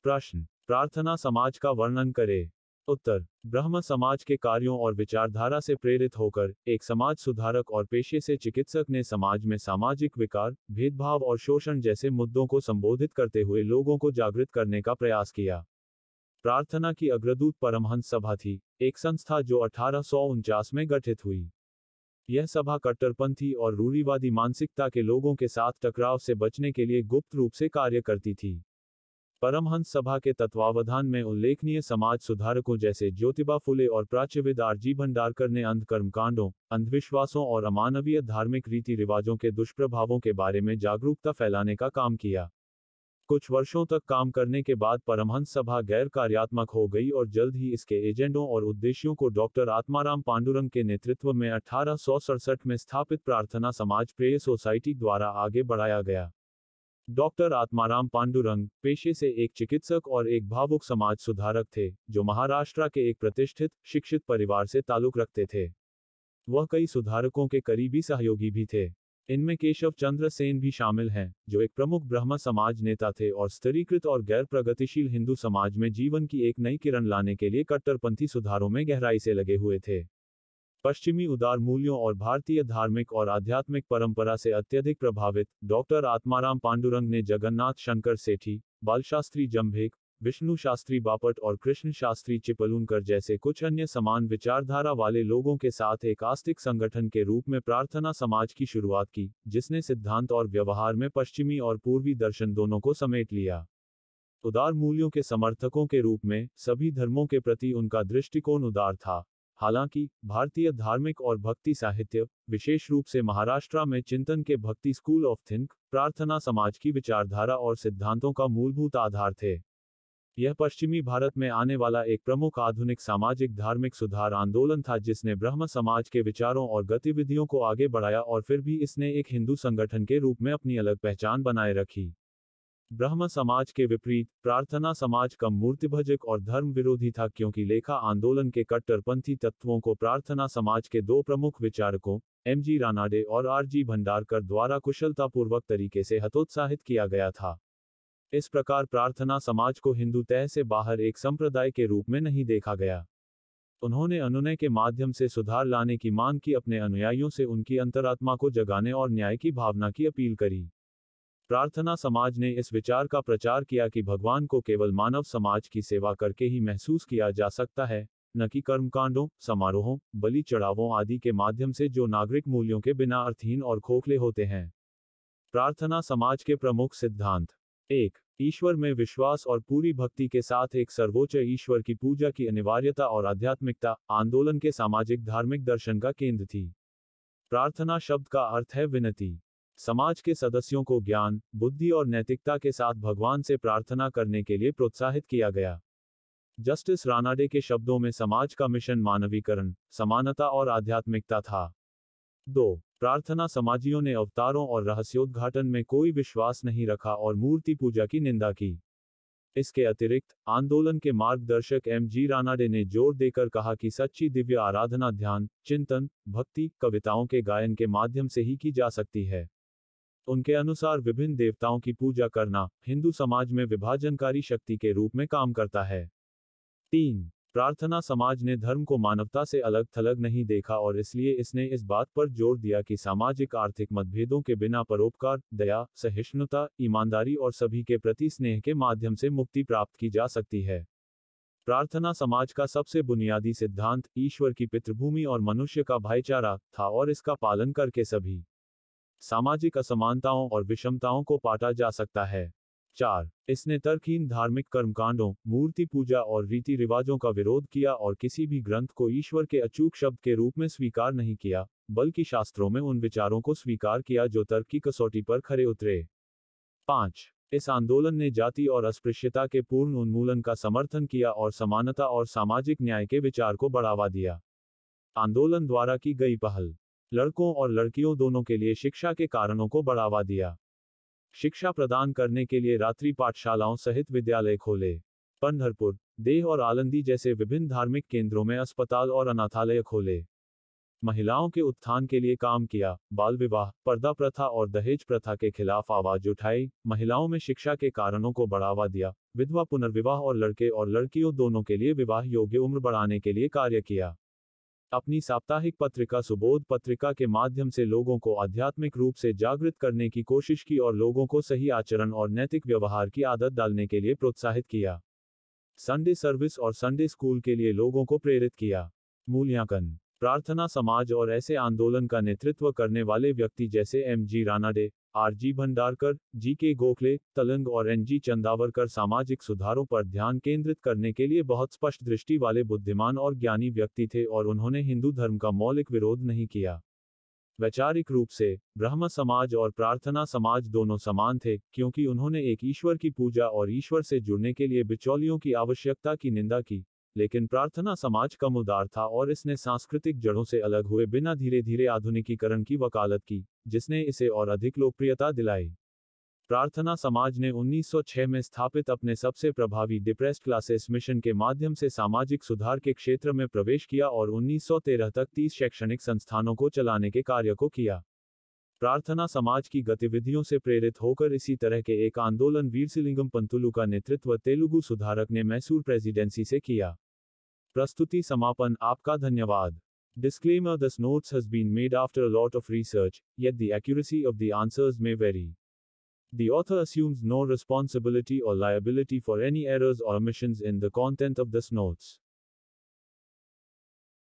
प्रश्न, प्रार्थना समाज का वर्णन करें। उत्तर, ब्रह्म समाज के कार्यों और विचारधारा से प्रेरित होकर एक समाज सुधारक और पेशे से चिकित्सक ने समाज में सामाजिक विकार, भेदभाव और शोषण जैसे मुद्दों को संबोधित करते हुए लोगों को जागृत करने का प्रयास किया। प्रार्थना की अग्रदूत परमहंस सभा थी, एक संस्था जो 1849 में गठित हुई। यह सभा कट्टरपंथी और रूढ़िवादी मानसिकता के लोगों के साथ टकराव से बचने के लिए गुप्त रूप से कार्य करती थी। परमहंस सभा के तत्वावधान में उल्लेखनीय समाज सुधारकों जैसे ज्योतिबा फुले और प्राच्यविद आरजी भंडारकर ने अंध कर्मकांडों, अंधविश्वासों और अमानवीय धार्मिक रीति रिवाजों के दुष्प्रभावों के बारे में जागरूकता फैलाने का काम किया। कुछ वर्षों तक काम करने के बाद परमहंस सभा गैर कार्यात्मक हो गई और जल्द ही इसके एजेंडों और उद्देश्यों को डॉक्टर आत्माराम पांडुरंग के नेतृत्व में 1867 में स्थापित प्रार्थना समाज प्रेय सोसाइटी द्वारा आगे बढ़ाया गया। डॉक्टर आत्माराम पांडुरंग पेशे से एक चिकित्सक और एक भावुक समाज सुधारक थे, जो महाराष्ट्र के एक प्रतिष्ठित, शिक्षित परिवार से ताल्लुक रखते थे। वह कई सुधारकों के करीबी सहयोगी भी थे। इनमें केशव चंद्र सेन भी शामिल हैं, जो एक प्रमुख ब्रह्म समाज नेता थे और स्त्रीकृत और गैर प्रगतिशील हिंदू समाज में जीवन की एक नई किरण लाने के लिए कट्टरपंथी सुधारों में गहराई से लगे हुए थे। पश्चिमी उदार मूल्यों और भारतीय धार्मिक और आध्यात्मिक परंपरा से अत्यधिक प्रभावित डॉक्टर आत्माराम पांडुरंग ने जगन्नाथ शंकर सेठी, बालशास्त्री जंभेक, विष्णु शास्त्री बापट और कृष्ण शास्त्री चिपलूनकर जैसे कुछ अन्य समान विचारधारा वाले लोगों के साथ एक आस्तिक संगठन के रूप में प्रार्थना समाज की शुरुआत की, जिसने सिद्धांत और व्यवहार में पश्चिमी और पूर्वी दर्शन दोनों को समेट लिया। उदार मूल्यों के समर्थकों के रूप में सभी धर्मों के प्रति उनका दृष्टिकोण उदार था। हालांकि भारतीय धार्मिक और भक्ति साहित्य, विशेष रूप से महाराष्ट्र में चिंतन के भक्ति स्कूल ऑफ थिंक, प्रार्थना समाज की विचारधारा और सिद्धांतों का मूलभूत आधार थे। यह पश्चिमी भारत में आने वाला एक प्रमुख आधुनिक सामाजिक धार्मिक सुधार आंदोलन था जिसने ब्रह्म समाज के विचारों और गतिविधियों को आगे बढ़ाया और फिर भी इसने एक हिंदू संगठन के रूप में अपनी अलग पहचान बनाए रखी। ब्रह्म समाज के विपरीत प्रार्थना समाज कम मूर्तिभजक और धर्म विरोधी था, क्योंकि लेखा आंदोलन के कट्टरपंथी तत्वों को प्रार्थना समाज के दो प्रमुख विचारकों एमजी रानाडे और आरजी भंडारकर द्वारा कुशलतापूर्वक तरीके से हतोत्साहित किया गया था। इस प्रकार प्रार्थना समाज को हिंदू तह से बाहर एक संप्रदाय के रूप में नहीं देखा गया। उन्होंने अनुनय के माध्यम से सुधार लाने की मांग की, अपने अनुयायियों से उनकी अंतरात्मा को जगाने और न्याय की भावना की अपील करी। प्रार्थना समाज ने इस विचार का प्रचार किया कि भगवान को केवल मानव समाज की सेवा करके ही महसूस किया जा सकता है, न कि कर्मकांडों, समारोहों, बलि चढ़ावों आदि के माध्यम से जो नागरिक मूल्यों के बिना अर्थहीन और खोखले होते हैं। प्रार्थना समाज के प्रमुख सिद्धांत: 1. ईश्वर में विश्वास और पूरी भक्ति के साथ एक सर्वोच्च ईश्वर की पूजा की अनिवार्यता और आध्यात्मिकता आंदोलन के सामाजिक धार्मिक दर्शन का केंद्र थी। प्रार्थना शब्द का अर्थ है विनती। समाज के सदस्यों को ज्ञान, बुद्धि और नैतिकता के साथ भगवान से प्रार्थना करने के लिए प्रोत्साहित किया गया। जस्टिस रानाडे के शब्दों में समाज का मिशन मानवीकरण, समानता और आध्यात्मिकता था। 2. प्रार्थना समाजियों ने अवतारों और रहस्योद्घाटन में कोई विश्वास नहीं रखा और मूर्ति पूजा की निंदा की। इसके अतिरिक्त आंदोलन के मार्गदर्शक एमजी रानाडे ने जोर देकर कहा कि सच्ची दिव्य आराधना ध्यान, चिंतन, भक्ति, कविताओं के गायन के माध्यम से ही की जा सकती है। उनके अनुसार विभिन्न देवताओं की पूजा करना हिंदू समाज में विभाजनकारी शक्ति के रूप में काम करता है। 3. प्रार्थना समाज ने धर्म को मानवता से अलग थलग नहीं देखा और इसलिए इसने इस बात पर जोर दिया कि सामाजिक आर्थिक मतभेदों के बिना परोपकार, दया, सहिष्णुता, ईमानदारी और सभी के प्रति स्नेह के माध्यम से मुक्ति प्राप्त की जा सकती है। प्रार्थना समाज का सबसे बुनियादी सिद्धांत ईश्वर की पितृभूमि और मनुष्य का भाईचारा था और इसका पालन करके सभी सामाजिक असमानताओं और विषमताओं को पाटा जा सकता है। 4. इसने तर्कहीन धार्मिक कर्मकांडों, मूर्ति पूजा और रीति रिवाजों का विरोध किया और किसी भी ग्रंथ को ईश्वर के अचूक शब्द के रूप में स्वीकार नहीं किया, बल्कि शास्त्रों में उन विचारों को स्वीकार किया जो तर्क की कसौटी पर खरे उतरे। 5. इस आंदोलन ने जाति और अस्पृश्यता के पूर्ण उन्मूलन का समर्थन किया और समानता और सामाजिक न्याय के विचार को बढ़ावा दिया। आंदोलन द्वारा की गई पहल: लड़कों और लड़कियों दोनों के लिए शिक्षा के कारणों को बढ़ावा दिया। शिक्षा प्रदान करने के लिए रात्रि पाठशालाओं सहित विद्यालय खोले। पंढरपुर, देह और आलंदी जैसे विभिन्न धार्मिक केंद्रों में अस्पताल और अनाथालय खोले। महिलाओं के उत्थान के लिए काम किया, बाल विवाह, पर्दा प्रथा और दहेज प्रथा के खिलाफ आवाज उठाई, महिलाओं में शिक्षा के कारणों को बढ़ावा दिया, विधवा पुनर्विवाह और लड़के और लड़कियों दोनों के लिए विवाह योग्य उम्र बढ़ाने के लिए कार्य किया। अपनी साप्ताहिक पत्रिका सुबोध पत्रिका के माध्यम से लोगों को आध्यात्मिक रूप से जागृत करने की कोशिश की और लोगों को सही आचरण और नैतिक व्यवहार की आदत डालने के लिए प्रोत्साहित किया। संडे सर्विस और संडे स्कूल के लिए लोगों को प्रेरित किया। मूल्यांकन, प्रार्थना समाज और ऐसे आंदोलन का नेतृत्व करने वाले व्यक्ति जैसे M.G. Ranade, R.G. Bhandarkar, G.K. Gokhale, तलंग और N.G. चंदावरकर सामाजिक सुधारों पर ध्यान केंद्रित करने के लिए बहुत स्पष्ट दृष्टि वाले बुद्धिमान और ज्ञानी व्यक्ति थे और उन्होंने हिंदू धर्म का मौलिक विरोध नहीं किया। वैचारिक रूप से ब्रह्म समाज और प्रार्थना समाज दोनों समान थे, क्योंकि उन्होंने एक ईश्वर की पूजा और ईश्वर से जुड़ने के लिए बिचौलियों की आवश्यकता की निंदा की, लेकिन प्रार्थना समाज कम उदार था और इसने सांस्कृतिक जड़ों से अलग हुए बिना धीरे धीरे आधुनिकीकरण की वकालत की, जिसने इसे और अधिक लोकप्रियता दिलाई। प्रार्थना समाज ने 1906 में स्थापित अपने सबसे प्रभावी डिप्रेस्ड क्लासेस मिशन के माध्यम से सामाजिक सुधार के क्षेत्र में प्रवेश किया और 1913 तक 30 शैक्षणिक संस्थानों को चलाने के कार्य को किया। प्रार्थना समाज की गतिविधियों से प्रेरित होकर इसी तरह के एक आंदोलन वीरसिलिंगम पंतुलु का नेतृत्व तेलुगु सुधारक ने मैसूर प्रेसिडेंसी से किया। प्रस्तुति समापन। आपका धन्यवाद। Disclaimer: This notes has been made after a lot of research, yet the accuracy of the answers may vary. The author assumes no responsibility or liability for any errors or omissions in the content of this notes.